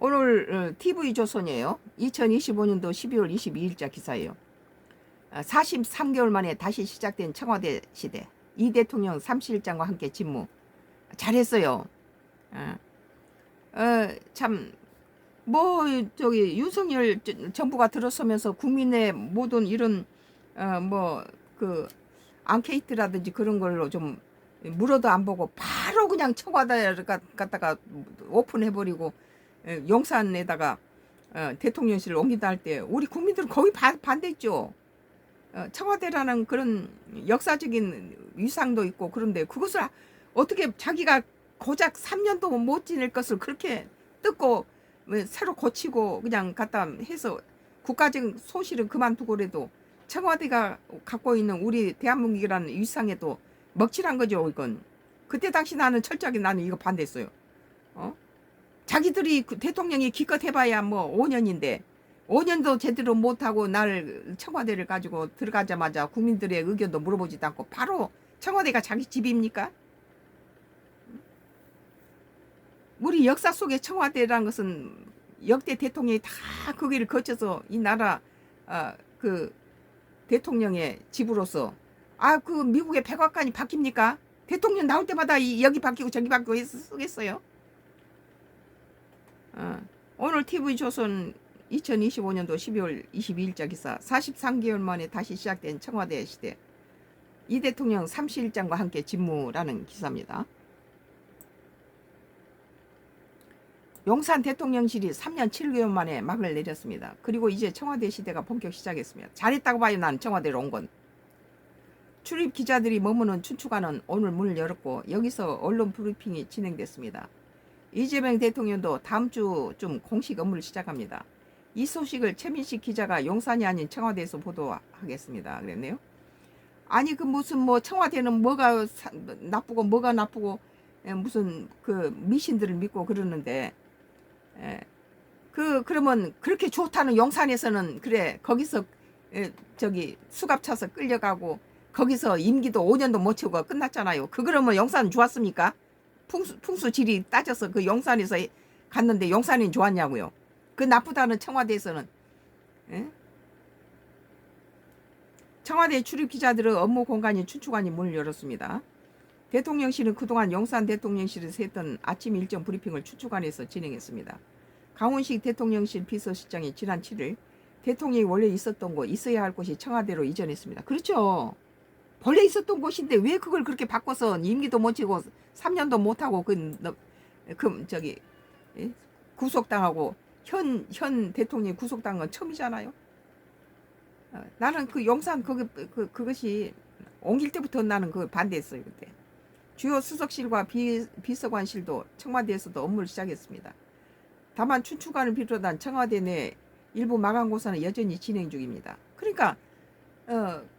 오늘 TV조선이에요. 2025년도 12월 22일자 기사예요. 43개월 만에 다시 시작된 청와대 시대. 이 대통령 3실장과 함께 집무. 잘했어요. 참, 저기 윤석열 정부가 들어서면서 국민의 모든 이런 앙케이트라든지 그런 걸로 좀 물어도 안 보고 바로 그냥 청와대를 갖다가 오픈해버리고 용산에다가 대통령실을 옮긴다 할 때 우리 국민들은 거의 반대했죠. 청와대라는 그런 역사적인 위상도 있고 그런데 그것을 어떻게 자기가 고작 3년도 못 지낼 것을 그렇게 뜯고 새로 고치고 그냥 갖다 해서 국가적 소실은 그만두고라도 청와대가 갖고 있는 우리 대한민국이라는 위상에도 먹칠한 거죠. 이건 그때 당시 나는 철저하게 나는 이거 반대했어요. 자기들이 대통령이 기껏 해봐야 뭐 5년인데 5년도 제대로 못하고 날 청와대를 가지고 들어가자마자 국민들의 의견도 물어보지도 않고 바로 청와대가 자기 집입니까? 우리 역사 속에 청와대라는 것은 역대 대통령이 다 거기를 거쳐서 이 나라 그 대통령의 집으로서 그 미국의 백악관이 바뀝니까? 대통령 나올 때마다 여기 바뀌고 저기 바뀌고 쓰겠어요? 오늘 TV조선 2025년도 12월 22일자 기사 43개월 만에 다시 시작된 청와대 시대 이 대통령 3실장과 함께 집무라는 기사입니다. 용산 대통령실이 3년 7개월 만에 막을 내렸습니다. 그리고 이제 청와대 시대가 본격 시작했습니다. 잘했다고 봐요. 난 청와대로 온 건. 출입 기자들이 머무는 춘추관은 오늘 문을 열었고 여기서 언론 브리핑이 진행됐습니다. 이재명 대통령도 다음 주쯤 공식 업무를 시작합니다. 이 소식을 최민식 기자가 용산이 아닌 청와대에서 보도하겠습니다. 그랬네요. 아니 그 무슨 청와대는 뭐가 나쁘고 뭐가 나쁘고 무슨 그 미신들을 믿고 그러는데 그러면 그렇게 좋다는 용산에서는 그래 거기서 저기 수갑 차서 끌려가고 거기서 임기도 5년도 못 채우고 끝났잖아요. 그러면 용산은 좋았습니까? 풍수지리 따져서 그 용산에서 갔는데 용산이 좋았냐고요. 그 나쁘다는 청와대에서는. 청와대 출입 기자들의 업무 공간인 춘추관이 문을 열었습니다. 대통령실은 그동안 용산 대통령실에서 했던 아침 일정 브리핑을 춘추관에서 진행했습니다. 강훈식 대통령실 비서실장이 지난 7일 대통령이 원래 있었던 곳, 있어야 할 곳이 청와대로 이전했습니다. 그렇죠. 원래 있었던 곳인데 왜 그걸 그렇게 바꿔서 임기도 못 채고 3년도 못하고 구속당하고 현 대통령이 구속당한 건 처음이잖아요. 나는 그 용산 그것이 옮길 때부터 나는 그걸 반대했어요. 그때 주요 수석실과 비서관실도 청와대에서도 업무를 시작했습니다. 다만 춘추관을 비롯한 청와대 내 일부 마감공사는 여전히 진행 중입니다. 그러니까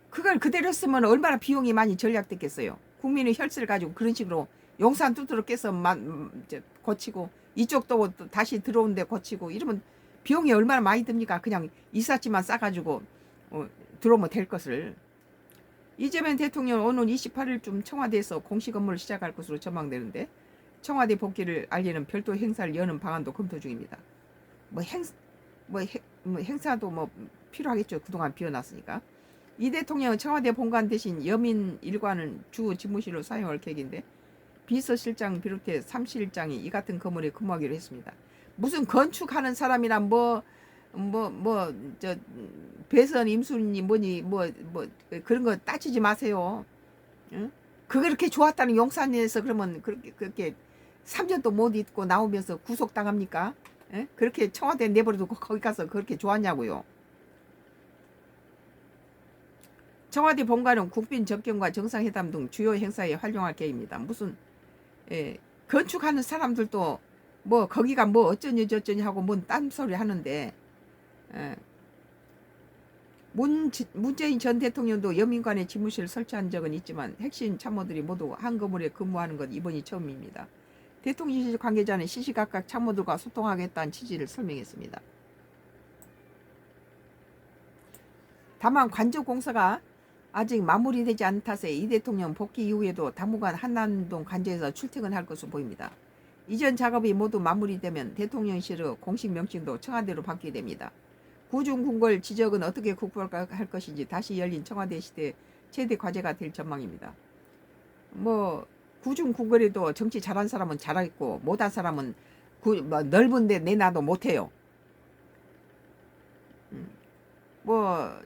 그걸 그대로 했으면 얼마나 비용이 많이 절약됐겠어요. 국민의 혈세를 가지고 그런 식으로 용산 두드러 깨서 고치고 이쪽도 다시 들어오는데 고치고 이러면 비용이 얼마나 많이 듭니까? 그냥 이삿짐만 싸가지고 들어오면 될 것을. 이재명 대통령 오는 28일쯤 청와대에서 공식 업무를 시작할 것으로 전망되는데 청와대 복귀를 알리는 별도 행사를 여는 방안도 검토 중입니다. 행사도 필요하겠죠. 그동안 비워놨으니까. 이 대통령은 청와대 본관 대신 여민 일관은 주 집무실로 사용할 계획인데 비서실장 비롯해 3실장이 이 같은 건물에 근무하기로 했습니다. 무슨 건축하는 사람이나 배선 임순이 뭐니 그런 거 따지지 마세요. 응? 그렇게 좋았다는 용산에서 그러면 그렇게 3년도 못 있고 나오면서 구속당합니까? 응? 그렇게 청와대 내버려두고 거기 가서 그렇게 좋았냐고요. 청와대 본관은 국빈 접견과 정상회담 등 주요 행사에 활용할 계획입니다. 무슨 건축하는 사람들도 거기가 어쩌니 저쩌니 하고 뭔 딴소리 하는데 문재인 전 대통령도 여민관에 집무실을 설치한 적은 있지만 핵심 참모들이 모두 한 건물에 근무하는 건 이번이 처음입니다. 대통령실 관계자는 시시각각 참모들과 소통하겠다는 취지를 설명했습니다. 다만 관저공사가 아직 마무리되지 않은 탓에 이 대통령 복귀 이후에도 당분간 한남동 관저에서 출퇴근할 것으로 보입니다. 이전 작업이 모두 마무리되면 대통령실의 공식 명칭도 청와대로 바뀌게 됩니다. 구중궁궐 지적은 어떻게 극복할 것인지 다시 열린 청와대 시대 최대 과제가 될 전망입니다. 뭐 구중궁궐에도 정치 잘한 사람은 잘하겠고 못한 사람은 넓은데 내놔도 못해요. 뭐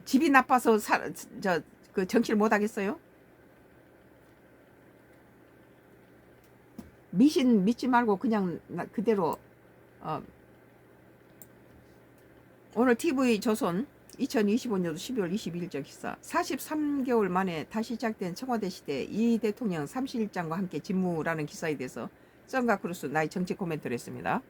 집이 나빠서 그 정치를 못하겠어요? 미신 믿지 말고 그냥 그대로 오늘 TV 조선 2025년도 12월 22일자 기사 43개월 만에 다시 시작된 청와대 시대 이 대통령 30일장과 함께 직무라는 기사에 대해서 썬과 크루스 나의 정치 코멘트를 했습니다.